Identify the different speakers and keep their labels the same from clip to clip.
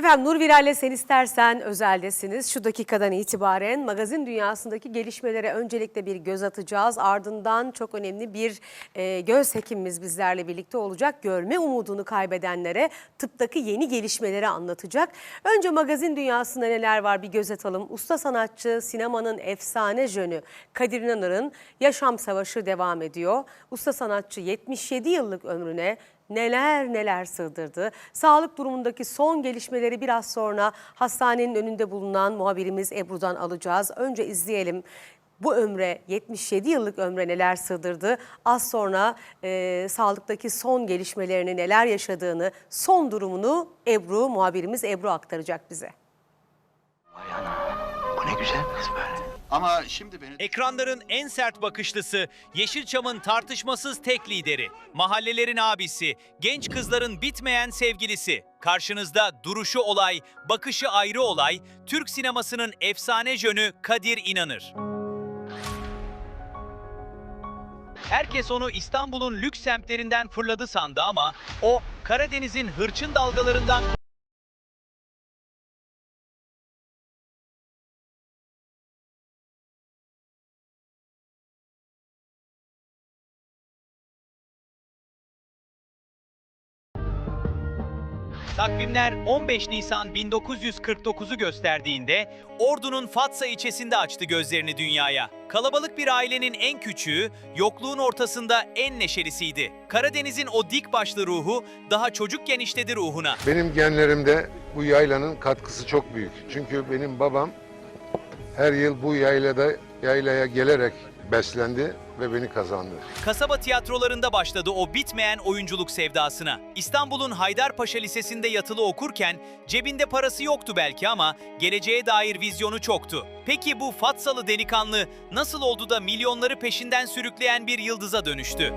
Speaker 1: Efendim Nur Viral'le Sen İstersen özeldesiniz. Şu dakikadan itibaren magazin dünyasındaki gelişmelere öncelikle bir göz atacağız. Ardından çok önemli bir göz hekimimiz bizlerle birlikte olacak. Görme umudunu kaybedenlere tıptaki yeni gelişmeleri anlatacak. Önce magazin dünyasında neler var bir göz atalım. Usta sanatçı, sinemanın efsane jönü Kadir İnanır'ın yaşam savaşı devam ediyor. Usta sanatçı 77 yıllık ömrüne neler sığdırdı. Sağlık durumundaki son gelişmeleri biraz sonra hastanenin önünde bulunan muhabirimiz Ebru'dan alacağız. Önce izleyelim. Bu ömre, 77 yıllık ömre neler sığdırdı? Az sonra sağlıktaki son gelişmelerini, neler yaşadığını, son durumunu muhabirimiz Ebru aktaracak bize.
Speaker 2: Vay ana, bu ne güzel kız böyle. Ama şimdi beni...
Speaker 3: Ekranların en sert bakışlısı, Yeşilçam'ın tartışmasız tek lideri, mahallelerin abisi, genç kızların bitmeyen sevgilisi. Karşınızda duruşu olay, bakışı ayrı olay, Türk sinemasının efsane jönü Kadir İnanır. Herkes onu İstanbul'un lüks semtlerinden fırladı sandı ama o Karadeniz'in hırçın dalgalarından Takvimler 15 Nisan 1949'u gösterdiğinde Ordu'nun Fatsa ilçesinde açtı gözlerini dünyaya. Kalabalık bir ailenin en küçüğü, yokluğun ortasında en neşelisiydi. Karadeniz'in o dik başlı ruhu daha çocukken işledi ruhuna.
Speaker 4: Benim genlerimde bu yaylanın katkısı çok büyük. Çünkü benim babam her yıl bu yaylaya gelerek beslendi ve beni kazandı.
Speaker 3: Kasaba tiyatrolarında başladı o bitmeyen oyunculuk sevdasına. İstanbul'un Haydarpaşa Lisesi'nde yatılı okurken cebinde parası yoktu belki ama geleceğe dair vizyonu çoktu. Peki bu Fatsalı delikanlı nasıl oldu da milyonları peşinden sürükleyen bir yıldıza dönüştü?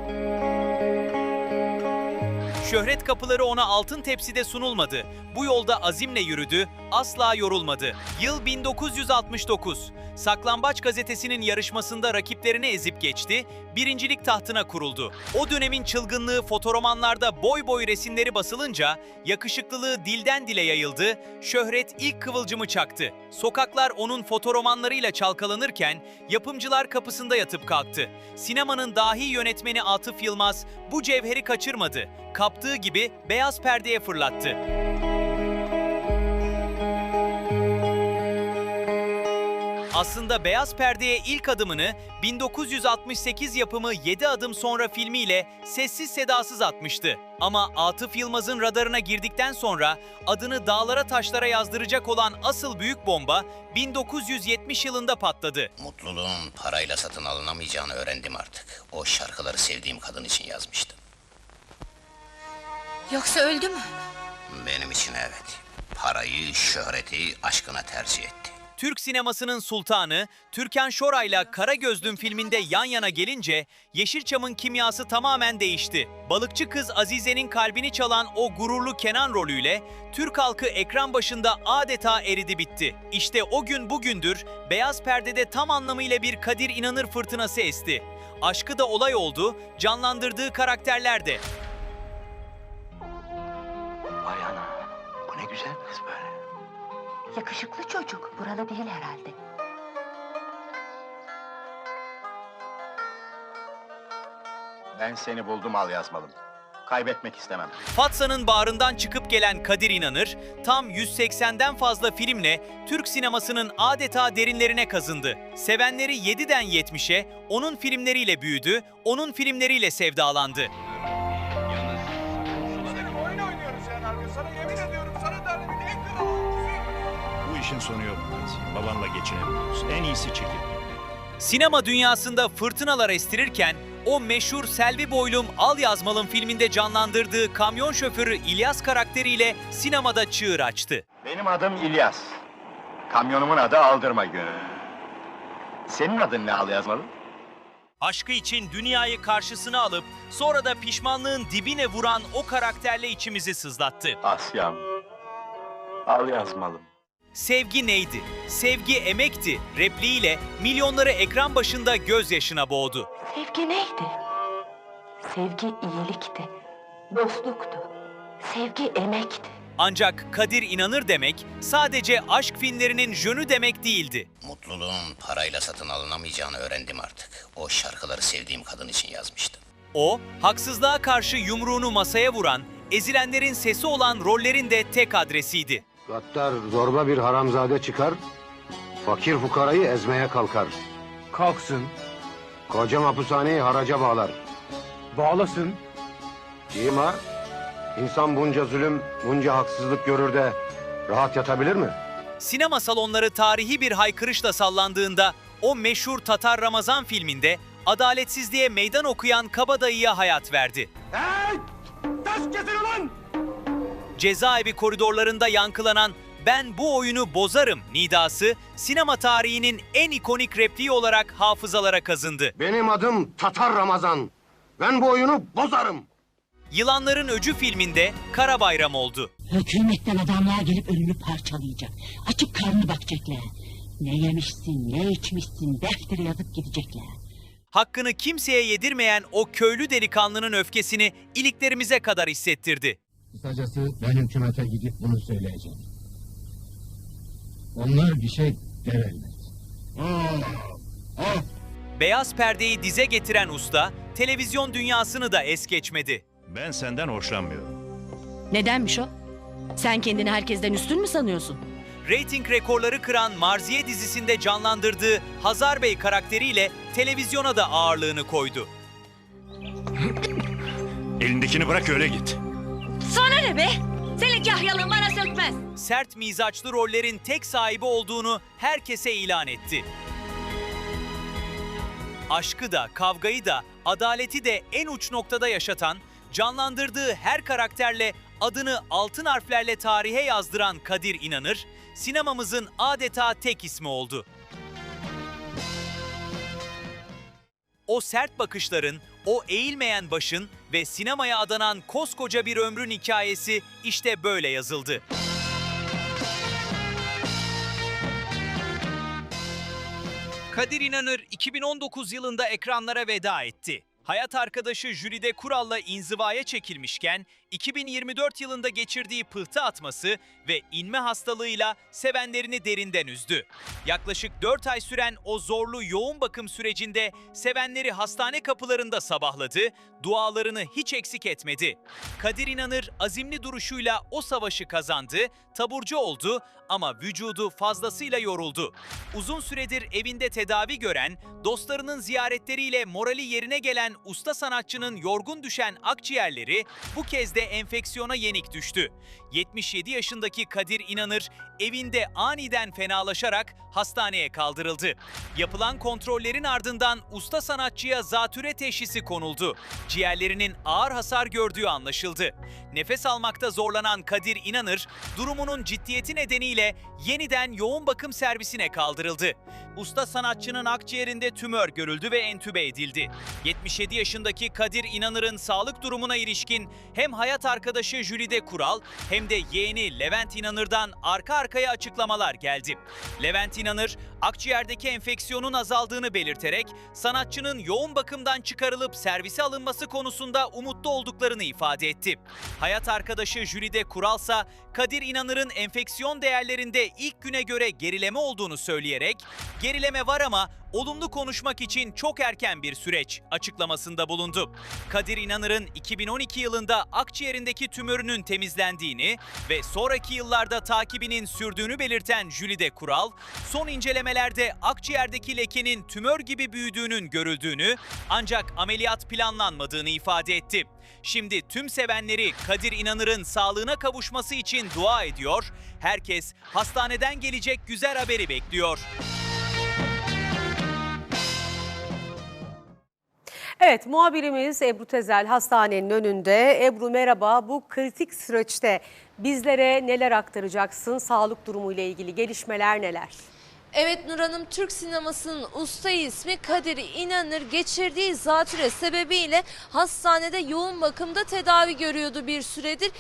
Speaker 3: Şöhret kapıları ona altın tepside sunulmadı. Bu yolda azimle yürüdü, asla yorulmadı. Yıl 1969. Saklambaç gazetesinin yarışmasında rakiplerini ezip geçti, birincilik tahtına kuruldu. O dönemin çılgınlığı fotoromanlarda boy boy resimleri basılınca yakışıklılığı dilden dile yayıldı, şöhret ilk kıvılcımı çaktı. Sokaklar onun fotoromanlarıyla çalkalanırken yapımcılar kapısında yatıp kalktı. Sinemanın dahi yönetmeni Atıf Yılmaz bu cevheri kaçırmadı. Kaptığı gibi beyaz perdeye fırlattı. Aslında beyaz perdeye ilk adımını 1968 yapımı 7 adım sonra filmiyle sessiz sedasız atmıştı. Ama Atıf Yılmaz'ın radarına girdikten sonra adını dağlara taşlara yazdıracak olan asıl büyük bomba 1970 yılında patladı.
Speaker 5: Mutluluğun parayla satın alınamayacağını öğrendim artık. O şarkıları sevdiğim kadın için yazmıştım.
Speaker 6: Yoksa öldü mü?
Speaker 5: Benim için evet. Parayı, şöhreti aşkına tercih etti.
Speaker 3: Türk sinemasının sultanı Türkan Şoray'la Karagözlüm filminde yan yana gelince Yeşilçam'ın kimyası tamamen değişti. Balıkçı kız Azize'nin kalbini çalan o gururlu Kenan rolüyle Türk halkı ekran başında adeta eridi bitti. İşte o gün bugündür beyaz perdede tam anlamıyla bir Kadir İnanır fırtınası esti. Aşkı da olay oldu, canlandırdığı karakterler de.
Speaker 2: Vay ana, bu ne güzel kız böyle.
Speaker 6: Yakışıklı çocuk. Buralı değil herhalde.
Speaker 7: Ben seni buldum al yazmalım. Kaybetmek istemem.
Speaker 3: Fatsa'nın bağrından çıkıp gelen Kadir İnanır, tam 180'den fazla filmle Türk sinemasının adeta derinlerine kazındı. Sevenleri 7'den 70'e onun filmleriyle büyüdü, onun filmleriyle sevdalandı.
Speaker 8: Oyun oynuyoruz yani abi. Sana yemin ediyorum sana da bir en kral.
Speaker 9: Bu işin sonu yok Gazi. Babanla geçinemiyoruz. En iyisi çekip gitmek.
Speaker 3: Sinema dünyasında fırtınalar estirirken o meşhur Selvi Boylum Al Yazmalım filminde canlandırdığı kamyon şoförü İlyas karakteriyle sinemada çığır açtı.
Speaker 7: Benim adım İlyas. Kamyonumun adı Aldırma Gönül. Senin adın ne al yazmalı?
Speaker 3: Aşkı için dünyayı karşısına alıp sonra da pişmanlığın dibine vuran o karakterle içimizi sızlattı.
Speaker 7: Asyam. Al yazmalım.
Speaker 3: Sevgi neydi? Sevgi emekti repliğiyle milyonları ekran başında gözyaşına boğdu.
Speaker 6: Sevgi neydi? Sevgi iyilikti. Dostluktu. Sevgi emekti.
Speaker 3: Ancak Kadir İnanır demek sadece aşk filmlerinin jönü demek değildi.
Speaker 5: Mutluluğun parayla satın alınamayacağını öğrendim artık. O şarkıları sevdiğim kadın için yazmıştım.
Speaker 3: O, haksızlığa karşı yumruğunu masaya vuran, ezilenlerin sesi olan rollerin de tek adresiydi.
Speaker 4: Gaddar zorba bir haramzade çıkar, fakir fukarayı ezmeye kalkar.
Speaker 8: Kalksın,
Speaker 4: Koca hapishaneyi haraca bağlar.
Speaker 8: bağlasın.
Speaker 4: Cima, insan bunca zulüm, bunca haksızlık görür de rahat yatabilir mi?
Speaker 3: Sinema salonları tarihi bir haykırışla sallandığında o meşhur Tatar Ramazan filminde adaletsizliğe meydan okuyan kabadayıya hayat verdi.
Speaker 8: Hey! Taş kesin ulan!
Speaker 3: Cezaevi koridorlarında yankılanan "Ben bu oyunu bozarım" nidası sinema tarihinin en ikonik repliği olarak hafızalara kazındı.
Speaker 4: Benim adım Tatar Ramazan. Ben bu oyunu bozarım.
Speaker 3: Yılanların Öcü filminde Kara Bayram oldu.
Speaker 6: Hükümetten adamlar gelip önünü parçalayacak. Açıp karnını bakacaklar. Ne yemişsin, ne içmişsin, deftere yazıp gidecekler.
Speaker 3: Hakkını kimseye yedirmeyen o köylü delikanlının öfkesini iliklerimize kadar hissettirdi.
Speaker 10: Kısacası ben hükümete gidip bunu söyleyeceğim. Onlar bir şey demediler.
Speaker 3: Beyaz perdeyi dize getiren usta, televizyon dünyasını da es geçmedi.
Speaker 9: Ben senden hoşlanmıyorum.
Speaker 6: Nedenmiş o? Sen kendini herkesten üstün mü sanıyorsun?
Speaker 3: Rating rekorları kıran Marziye dizisinde canlandırdığı Hazar Bey karakteriyle televizyona da ağırlığını koydu.
Speaker 9: Elindekini bırak öyle git.
Speaker 6: Sana ne be? Senin kahyalığın bana sökmez.
Speaker 3: Sert mizaçlı rollerin tek sahibi olduğunu herkese ilan etti. Aşkı da, kavgayı da, adaleti de en uç noktada yaşatan, canlandırdığı her karakterle adını altın harflerle tarihe yazdıran Kadir İnanır, sinemamızın adeta tek ismi oldu. O sert bakışların, o eğilmeyen başın ve sinemaya adanan koskoca bir ömrün hikayesi işte böyle yazıldı. Kadir İnanır 2019 yılında ekranlara veda etti. Hayat arkadaşı Jülide Kural'la inzivaya çekilmişken 2024 yılında geçirdiği pıhtı atması ve inme hastalığıyla sevenlerini derinden üzdü. Yaklaşık 4 ay süren o zorlu yoğun bakım sürecinde sevenleri hastane kapılarında sabahladı, dualarını hiç eksik etmedi. Kadir İnanır azimli duruşuyla o savaşı kazandı, taburcu oldu ama vücudu fazlasıyla yoruldu. Uzun süredir evinde tedavi gören, dostlarının ziyaretleriyle morali yerine gelen usta sanatçının yorgun düşen akciğerleri bu kez de enfeksiyona yenik düştü. 77 yaşındaki Kadir İnanır evinde aniden fenalaşarak hastaneye kaldırıldı. Yapılan kontrollerin ardından usta sanatçıya zatüre teşhisi konuldu. Ciğerlerinin ağır hasar gördüğü anlaşıldı. Nefes almakta zorlanan Kadir İnanır, durumunun ciddiyeti nedeniyle yeniden yoğun bakım servisine kaldırıldı. Usta sanatçının akciğerinde tümör görüldü ve entübe edildi. 77 yaşındaki Kadir İnanır'ın sağlık durumuna ilişkin hem hayat arkadaşı Jülide Kural hem de yeğeni Levent İnanır'dan arka arkaya açıklamalar geldi. Levent İnanır, akciğerdeki enfeksiyonun azaldığını belirterek sanatçının yoğun bakımdan çıkarılıp servise alınması konusunda umutlu olduklarını ifade etti. Hayat arkadaşı Jülide Kuralsa Kadir İnanır'ın enfeksiyon değerlerinde ilk güne göre gerileme olduğunu söyleyerek "Gerileme var ama olumlu konuşmak için çok erken bir süreç" açıklamasında bulundu. Kadir İnanır'ın 2012 yılında akciğerindeki tümörünün temizlendiğini ve sonraki yıllarda takibinin sürdüğünü belirten Jülide Kural, son incelemelerde akciğerdeki lekenin tümör gibi büyüdüğünün görüldüğünü ancak ameliyat planlanmadığını ifade etti. Şimdi tüm sevenleri Kadir İnanır'ın sağlığına kavuşması için dua ediyor, herkes hastaneden gelecek güzel haberi bekliyor.
Speaker 1: Evet, muhabirimiz Ebru Tezel hastanenin önünde. Ebru merhaba, bu kritik süreçte bizlere neler aktaracaksın? Sağlık durumu ile ilgili gelişmeler neler?
Speaker 11: Evet Nur Hanım, Türk sinemasının usta ismi Kadir İnanır geçirdiği zatüre sebebiyle hastanede yoğun bakımda tedavi görüyordu bir süredir.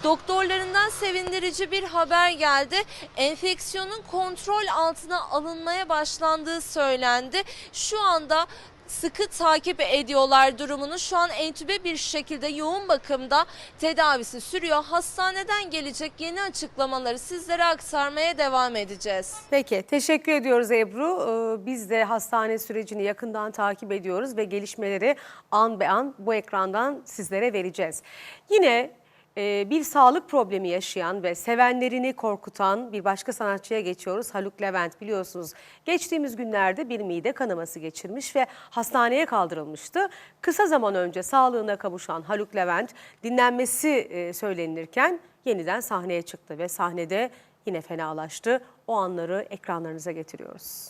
Speaker 11: Doktorlarından sevindirici bir haber geldi. Enfeksiyonun kontrol altına alınmaya başlandığı söylendi. Şu anda sıkı takip ediyorlar durumunu. Şu an entübe bir şekilde yoğun bakımda tedavisi sürüyor. Hastaneden gelecek yeni açıklamaları sizlere aktarmaya devam edeceğiz.
Speaker 1: Peki, teşekkür ediyoruz Ebru. Biz de hastane sürecini yakından takip ediyoruz ve gelişmeleri an be an bu ekrandan sizlere vereceğiz. Yine bir sağlık problemi yaşayan ve sevenlerini korkutan bir başka sanatçıya geçiyoruz. Haluk Levent, biliyorsunuz geçtiğimiz günlerde bir mide kanaması geçirmiş ve hastaneye kaldırılmıştı. Kısa zaman önce sağlığına kavuşan Haluk Levent dinlenmesi söylenirken yeniden sahneye çıktı ve sahnede yine fenalaştı. O anları ekranlarınıza getiriyoruz.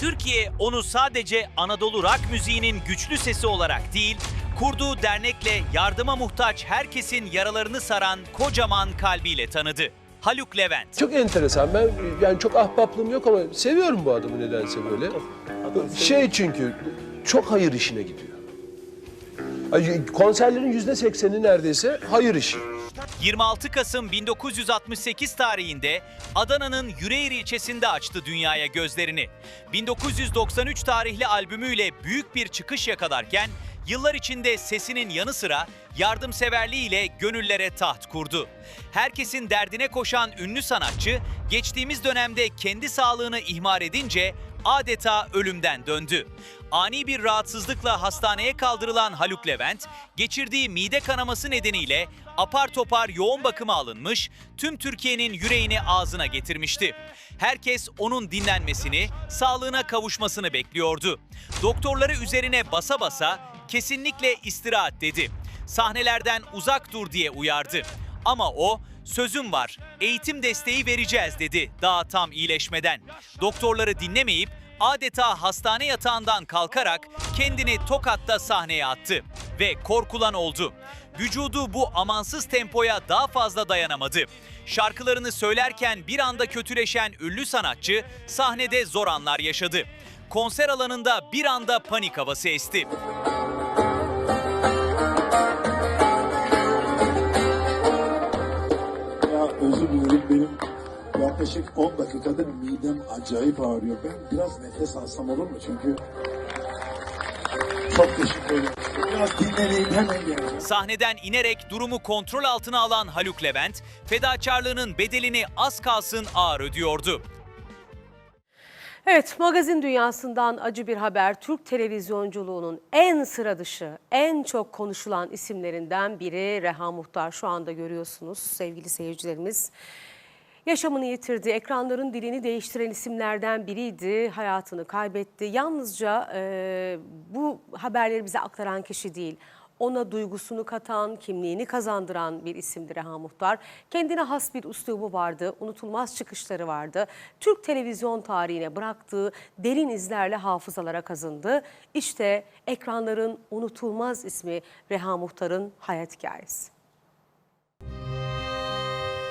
Speaker 3: Türkiye onu sadece Anadolu rock müziğinin güçlü sesi olarak değil, kurduğu dernekle yardıma muhtaç herkesin yaralarını saran kocaman kalbiyle tanıdı. Haluk Levent.
Speaker 12: Çok enteresan. Ben yani çok ahbaplığım yok ama seviyorum bu adamı nedense böyle. Çünkü çok hayır işine gidiyor. Konserlerin %80'i neredeyse hayır işi.
Speaker 3: 26 Kasım 1968 tarihinde Adana'nın Yüreğir ilçesinde açtı dünyaya gözlerini. 1993 tarihli albümüyle büyük bir çıkış yakalarken yıllar içinde sesinin yanı sıra yardımseverliğiyle gönüllere taht kurdu. Herkesin derdine koşan ünlü sanatçı geçtiğimiz dönemde kendi sağlığını ihmal edince adeta ölümden döndü. Ani bir rahatsızlıkla hastaneye kaldırılan Haluk Levent, geçirdiği mide kanaması nedeniyle apar topar yoğun bakıma alınmış, tüm Türkiye'nin yüreğini ağzına getirmişti. Herkes onun dinlenmesini, sağlığına kavuşmasını bekliyordu. Doktorları üzerine basa basa kesinlikle istirahat dedi. Sahnelerden uzak dur diye uyardı. Ama o, sözüm var, eğitim desteği vereceğiz dedi daha tam iyileşmeden. Doktorları dinlemeyip adeta hastane yatağından kalkarak kendini Tokat'ta sahneye attı. Ve korkulan oldu. Vücudu bu amansız tempoya daha fazla dayanamadı. Şarkılarını söylerken bir anda kötüleşen ünlü sanatçı sahnede zor anlar yaşadı. Konser alanında bir anda panik havası esti.
Speaker 10: Özür dilerim, benim yaklaşık 10 dakikadır midem acayip ağrıyor. Ben biraz nefes alsam olur mu? Çünkü çok teşekkür ederim. Biraz dinleneyim, hemen geleceğim.
Speaker 3: Sahneden inerek durumu kontrol altına alan Haluk Levent, fedakarlığının bedelini az kalsın ağır ödüyordu.
Speaker 1: Evet, magazin dünyasından acı bir haber. Türk televizyonculuğunun en sıra dışı, en çok konuşulan isimlerinden biri Reha Muhtar. Şu anda görüyorsunuz sevgili seyircilerimiz. Yaşamını yitirdi, ekranların dilini değiştiren isimlerden biriydi, hayatını kaybetti. Yalnızca bu haberleri bize aktaran kişi değil, ona duygusunu katan, kimliğini kazandıran bir isimdi Reha Muhtar. Kendine has bir üslubu vardı, unutulmaz çıkışları vardı. Türk televizyon tarihine bıraktığı derin izlerle hafızalara kazındı. İşte ekranların unutulmaz ismi Reha Muhtar'ın hayat hikayesi.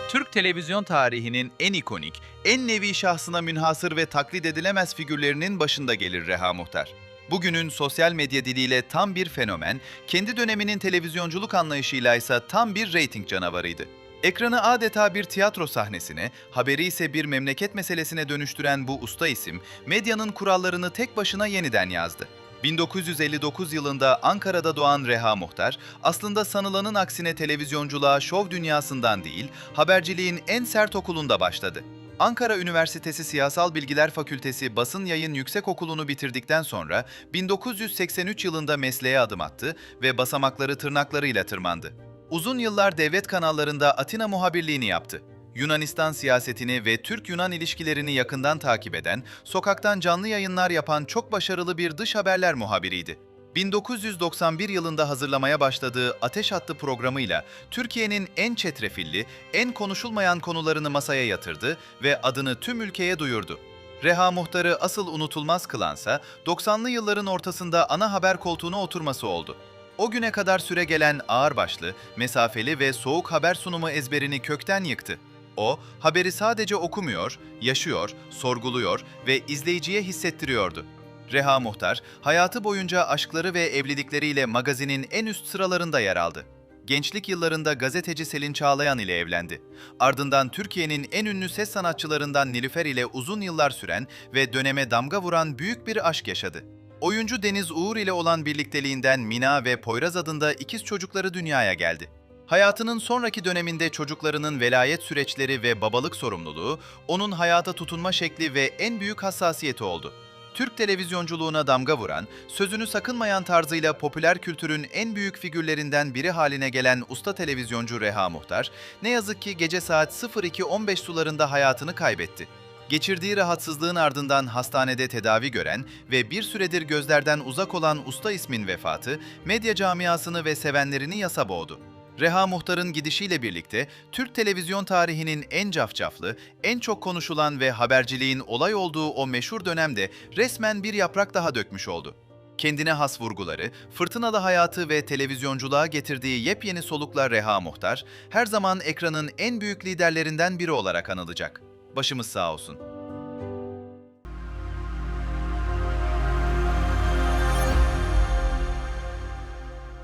Speaker 13: Türk televizyon tarihinin en ikonik, en nevi şahsına münhasır ve taklit edilemez figürlerinin başında gelir Reha Muhtar. Bugünün sosyal medya diliyle tam bir fenomen, kendi döneminin televizyonculuk anlayışıyla ise tam bir reyting canavarıydı. Ekranı adeta bir tiyatro sahnesine, haberi ise bir memleket meselesine dönüştüren bu usta isim, medyanın kurallarını tek başına yeniden yazdı. 1959 yılında Ankara'da doğan Reha Muhtar, aslında sanılanın aksine televizyonculuğa şov dünyasından değil, haberciliğin en sert okulunda başladı. Ankara Üniversitesi Siyasal Bilgiler Fakültesi Basın Yayın Yüksekokulu'nu bitirdikten sonra 1983 yılında mesleğe adım attı ve basamakları tırnaklarıyla tırmandı. Uzun yıllar devlet kanallarında Atina muhabirliğini yaptı. Yunanistan siyasetini ve Türk-Yunan ilişkilerini yakından takip eden, sokaktan canlı yayınlar yapan çok başarılı bir dış haberler muhabiriydi. 1991 yılında hazırlamaya başladığı Ateş Hattı programıyla Türkiye'nin en çetrefilli, en konuşulmayan konularını masaya yatırdı ve adını tüm ülkeye duyurdu. Reha Muhtar'ı asıl unutulmaz kılansa 90'lı yılların ortasında ana haber koltuğuna oturması oldu. O güne kadar süregelen ağırbaşlı, mesafeli ve soğuk haber sunumu ezberini kökten yıktı. O, haberi sadece okumuyor, yaşıyor, sorguluyor ve izleyiciye hissettiriyordu. Reha Muhtar, hayatı boyunca aşkları ve evlilikleriyle magazinin en üst sıralarında yer aldı. gençlik yıllarında gazeteci Selin Çağlayan ile evlendi. Ardından Türkiye'nin en ünlü ses sanatçılarından Nilüfer ile uzun yıllar süren ve döneme damga vuran büyük bir aşk yaşadı. Oyuncu Deniz Uğur ile olan birlikteliğinden Mina ve Poyraz adında ikiz çocukları dünyaya geldi. Hayatının sonraki döneminde çocuklarının velayet süreçleri ve babalık sorumluluğu, onun hayata tutunma şekli ve en büyük hassasiyeti oldu. Türk televizyonculuğuna damga vuran, sözünü sakınmayan tarzıyla popüler kültürün en büyük figürlerinden biri haline gelen usta televizyoncu Reha Muhtar, ne yazık ki gece saat 02.15 sularında hayatını kaybetti. Geçirdiği rahatsızlığın ardından hastanede tedavi gören ve bir süredir gözlerden uzak olan usta ismin vefatı, medya camiasını ve sevenlerini yasa boğdu. Reha Muhtar'ın gidişiyle birlikte Türk televizyon tarihinin en cafcaflı, en çok konuşulan ve haberciliğin olay olduğu o meşhur dönemde resmen bir yaprak daha dökmüş oldu. Kendine has vurguları, fırtınalı hayatı ve televizyonculuğa getirdiği yepyeni solukla Reha Muhtar, her zaman ekranın en büyük liderlerinden biri olarak anılacak. Başımız sağ olsun.